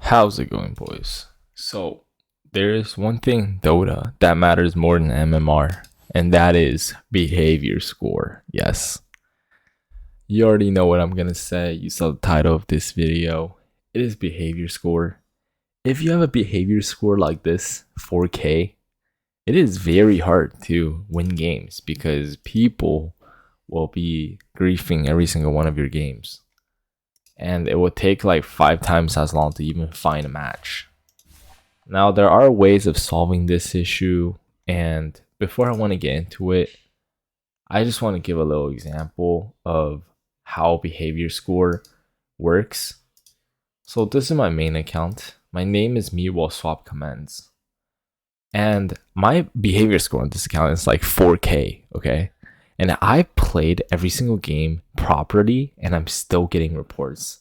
How's it going, boys? So, there is one thing in Dota that matters more than MMR, and that is behavior score. Yes, you already know what I'm gonna say. You saw the title of this video. It is behavior score. If you have a behavior score like this, 4K, it is very hard to win games because people will be griefing every single one of your games. And it will take like 5 times as long to even find a match. Now, there are ways of solving this issue, and before I want to get into it, I just want to give a little example of how behavior score works. So this is my main account. My name is me while swap commands. And my behavior score on this account is like 4K, okay? And I played every single game properly, and I'm still getting reports.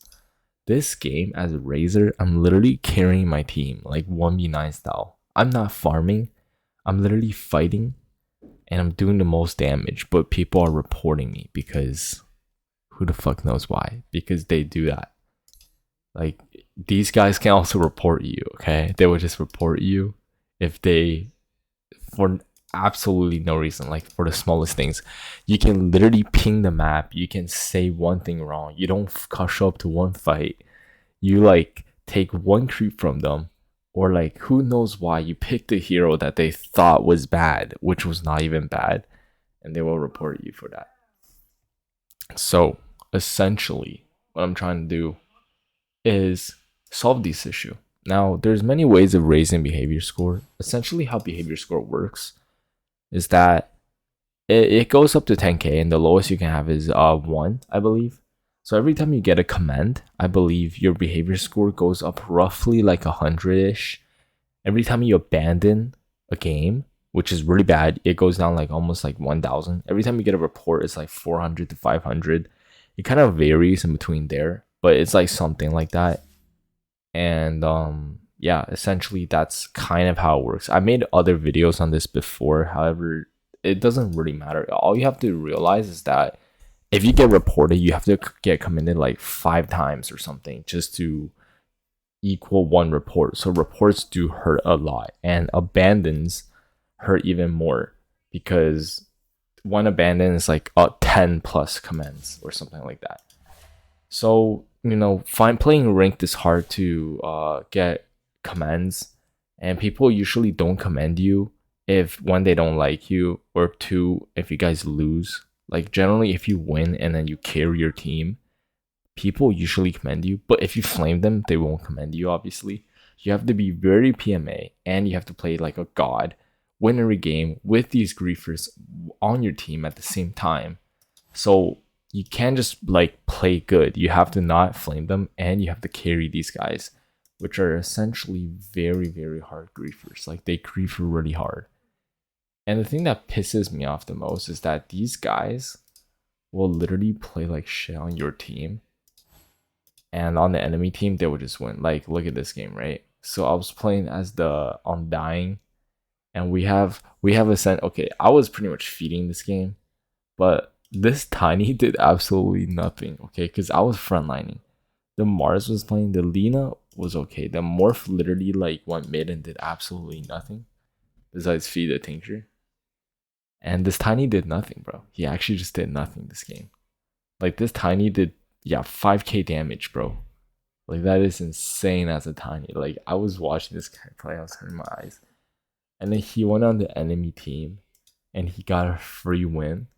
This game, as a Razor, I'm literally carrying my team like 1v9 style. I'm not farming, I'm literally fighting, and I'm doing the most damage, but people are reporting me because who the fuck knows why? Because they do that. Like, these guys can also report you, okay? They will just report you if they, for absolutely no reason, like for the smallest things. You can literally ping the map, you can say one thing wrong, you don't show up to one fight, you like take one creep from them, or like who knows why you picked a hero that they thought was bad, which was not even bad, and they will report you for that. So essentially what I'm trying to do is solve this issue. Now, there's many ways of raising behavior score. Essentially, how behavior score works is that it goes up to 10k, and the lowest you can have is 1, I believe. So every time you get a command, I believe your behavior score goes up roughly like 100-ish. Every time you abandon a game, which is really bad, it goes down like almost like 1000. Every time you get a report, it's like 400 to 500. It kind of varies in between there, but it's like something like that. And yeah, essentially that's kind of how it works. I made other videos on this before, however, it doesn't really matter. All you have to realize is that if you get reported, you have to get commended like 5 times or something just to equal 1 report. So reports do hurt a lot, and abandons hurt even more because 1 abandon is like 10 plus commands or something like that. So, playing ranked is hard to get commands, and people usually don't commend you if 1, they don't like you, or 2, if you guys lose. Like, generally, if you win and then you carry your team, people usually commend you, but if you flame them, they won't commend you, obviously. You have to be very PMA, and you have to play like a god, win every game with these griefers on your team at the same time. So you can't just like play good. You have to not flame them, and you have to carry these guys, which are essentially very, very hard griefers. Like, they grief really hard. And the thing that pisses me off the most is that these guys will literally play like shit on your team, and on the enemy team they will just win. Like, look at this game, right? So I was playing as the Undying, and we have a sense. Okay, I was pretty much feeding this game, but this Tiny did absolutely nothing, okay? Because I was frontlining. The Mars was playing, the Lina was okay. The Morph literally like went mid and did absolutely nothing besides feed the Tincture. And this Tiny did nothing, bro. He actually just did nothing this game. Like, this Tiny did, 5k damage, bro. Like, that is insane as a Tiny. Like, I was watching this guy play, I was hurting my eyes. And then he went on the enemy team, and he got a free win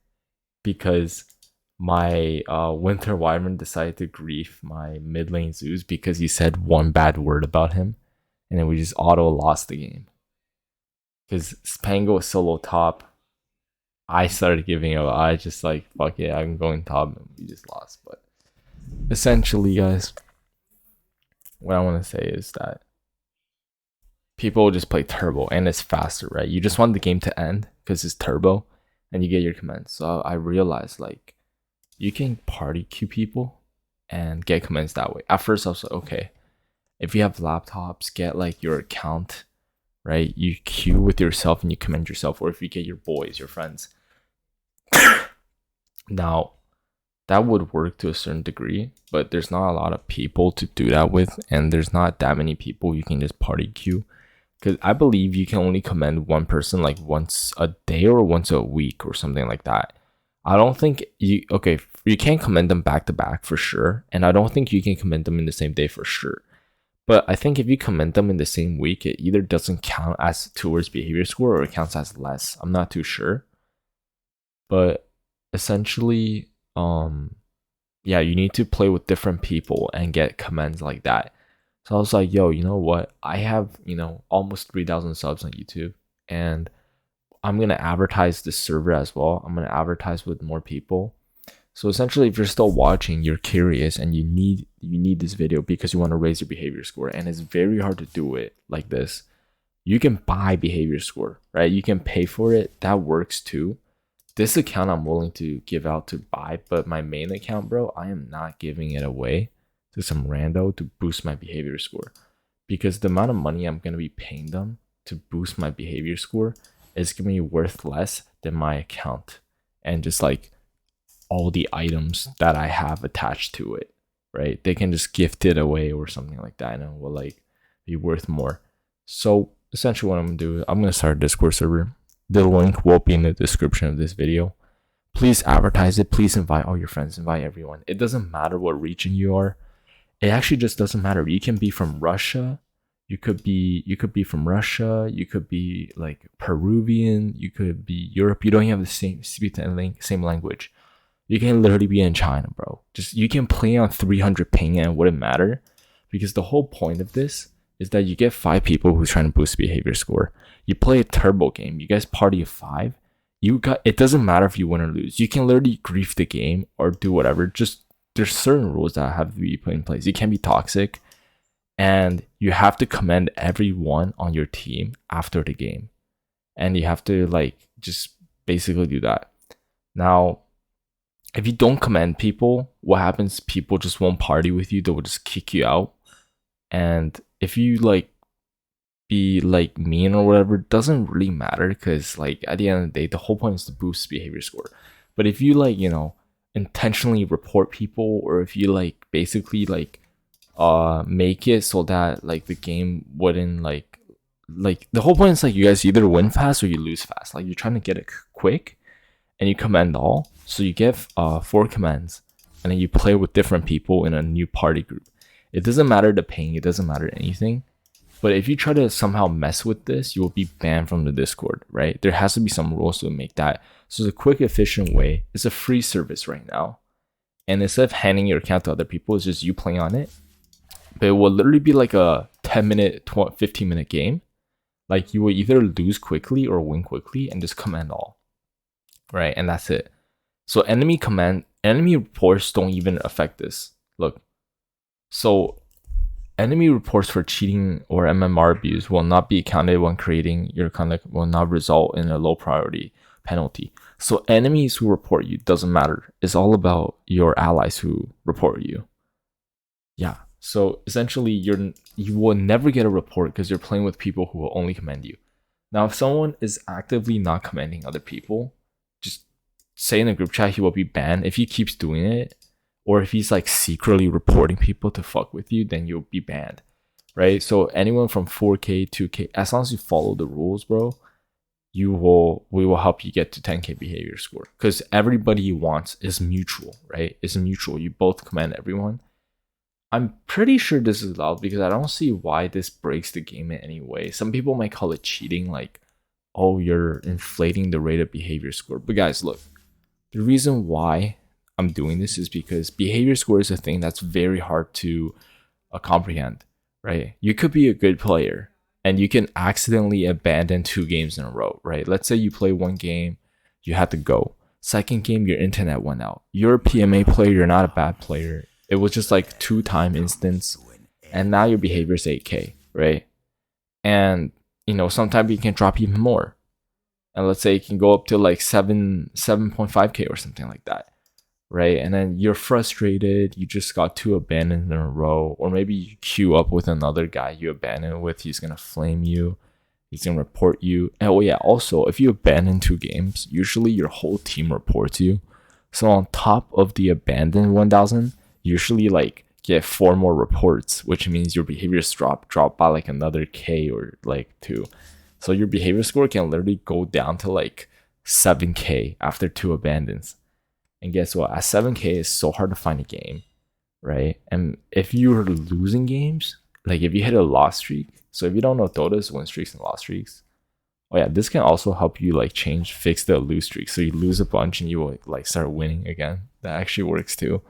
because my Winter Wyvern decided to grief my mid lane Zeus because he said one bad word about him, and then we just auto lost the game. Because Spango was solo top, I started giving up. I just like, fuck it, I'm going top, and we just lost. But essentially, guys, what I want to say is that people just play turbo, and it's faster, right? You just want the game to end because it's turbo, and you get your commands. So I realized, like, you can party queue people and get commands that way. At first I was like, okay, if you have laptops, get like your account, right? You queue with yourself and you command yourself, or if you get your boys, your friends. Now, that would work to a certain degree, but there's not a lot of people to do that with, and there's not that many people you can just party queue. Because I believe you can only commend one person like once a day or once a week or something like that. I don't think you can't commend them back to back for sure, and I don't think you can commend them in the same day for sure. But I think if you commend them in the same week, it either doesn't count as towards behavior score or it counts as less. I'm not too sure. But essentially, yeah, you need to play with different people and get commends like that. So I was like, yo, you know what? I have, almost 3,000 subs on YouTube, and I'm going to advertise this server as well. I'm going to advertise with more people. So essentially, if you're still watching, you're curious and you need this video because you want to raise your behavior score, and it's very hard to do it like this. You can buy behavior score, right? You can pay for it. That works too. This account I'm willing to give out to buy, but my main account, bro, I am not giving it away to some rando to boost my behavior score, because the amount of money I'm going to be paying them to boost my behavior score is going to be worth less than my account and just like all the items that I have attached to it, right? They can just gift it away or something like that, and it will like be worth more. So essentially what I'm going to do, I'm going to start a Discord server. The link will be in the description of this video. Please advertise it. Please invite all your friends, invite everyone. It doesn't matter what region you are. It actually just doesn't matter. You can be from Russia. You could be from Russia. You could be like Peruvian. You could be Europe. You don't even have the same language. You can literally be in China, bro. Just you can play on 300 ping and it wouldn't matter, because the whole point of this is that you get 5 people who's trying to boost behavior score. You play a turbo game. You guys party of 5. It doesn't matter if you win or lose. You can literally grief the game or do whatever. Just there's certain rules that have to be put in place. You can't be toxic, and you have to commend everyone on your team after the game, and you have to like just basically do that. Now, if you don't commend people, what happens? People just won't party with you. They will just kick you out. And if you like be like mean or whatever, it doesn't really matter, because like at the end of the day, the whole point is to boost behavior score. But if you like, intentionally report people, or if you like basically like make it so that like the game wouldn't like the whole point is like you guys either win fast or you lose fast. Like you're trying to get it quick, and you commend all. So you get 4 commands, and then you play with different people in a new party group. It doesn't matter the ping, it doesn't matter anything. But if you try to somehow mess with this, you will be banned from the Discord, right? There has to be some rules to make that. So it's a quick, efficient way. It's a free service right now. And instead of handing your account to other people, it's just you playing on it. But it will literally be like a 10-minute, 15-minute game. Like you will either lose quickly or win quickly and just command all. Right? And that's it. So enemy reports don't even affect this. Look. So enemy reports for cheating or MMR abuse will not be counted when creating your conduct, will not result in a low priority penalty. So enemies who report you doesn't matter. It's all about your allies who report you. Yeah. So essentially you will never get a report because you're playing with people who will only commend you. Now, if someone is actively not commending other people, just say in the group chat he will be banned. If he keeps doing it, or if he's like secretly reporting people to fuck with you, then you'll be banned, right? So anyone from 4K, 2K, as long as you follow the rules, bro, we will help you get to 10K behavior score, because everybody wants is mutual, right? It's mutual. You both commend everyone. I'm pretty sure this is allowed because I don't see why this breaks the game in any way. Some people might call it cheating, like, oh, you're inflating the rate of behavior score. But guys, look, the reason why I'm doing this is because behavior score is a thing that's very hard to comprehend, right? You could be a good player and you can accidentally abandon 2 games in a row, right? Let's say you play 1 game, you had to go. Second game, your internet went out. You're a PMA player, you're not a bad player. It was just like 2-time instance, and now your behavior is 8K, right? And sometimes you can drop even more. And let's say it can go up to like 7.5K or something like that, right? And then you're frustrated, you just got 2 abandoned in a row, or maybe you queue up with another guy you abandoned with, he's gonna flame you, he's gonna report you. And oh yeah, also if you abandon 2 games, usually your whole team reports you. So on top of the abandoned 1000, you usually like get 4 more reports, which means your behaviors drop by like another K or like 2. So your behavior score can literally go down to like 7K after 2 abandons. And guess what? At 7K, it's so hard to find a game, right? And if you're losing games, like if you hit a loss streak, so if you don't know Dota's win streaks and loss streaks, oh yeah, this can also help you like fix the lose streak. So you lose a bunch and you will like start winning again. That actually works too.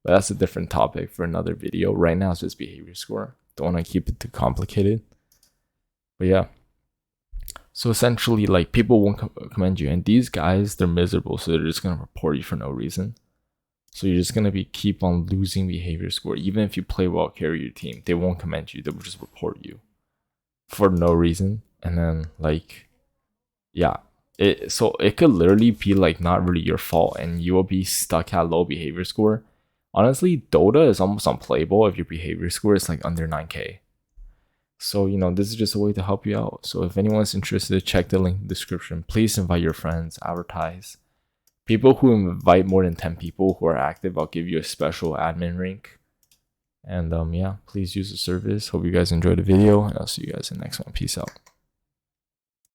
But that's a different topic for another video. Right now it's just behavior score. Don't want to keep it too complicated. But yeah. So essentially, like people won't commend you, and these guys, they're miserable, so they're just gonna report you for no reason. So you're just gonna keep on losing behavior score, even if you play well, carry your team. They won't commend you; they will just report you for no reason. And then like, yeah, so it could literally be like not really your fault, and you will be stuck at low behavior score. Honestly, Dota is almost unplayable if your behavior score is like under 9K. So, this is just a way to help you out. So if anyone's interested, check the link in the description. Please invite your friends, advertise. People who invite more than 10 people who are active, I'll give you a special admin rank. And yeah, please use the service. Hope you guys enjoyed the video, and I'll see you guys in the next one. Peace out.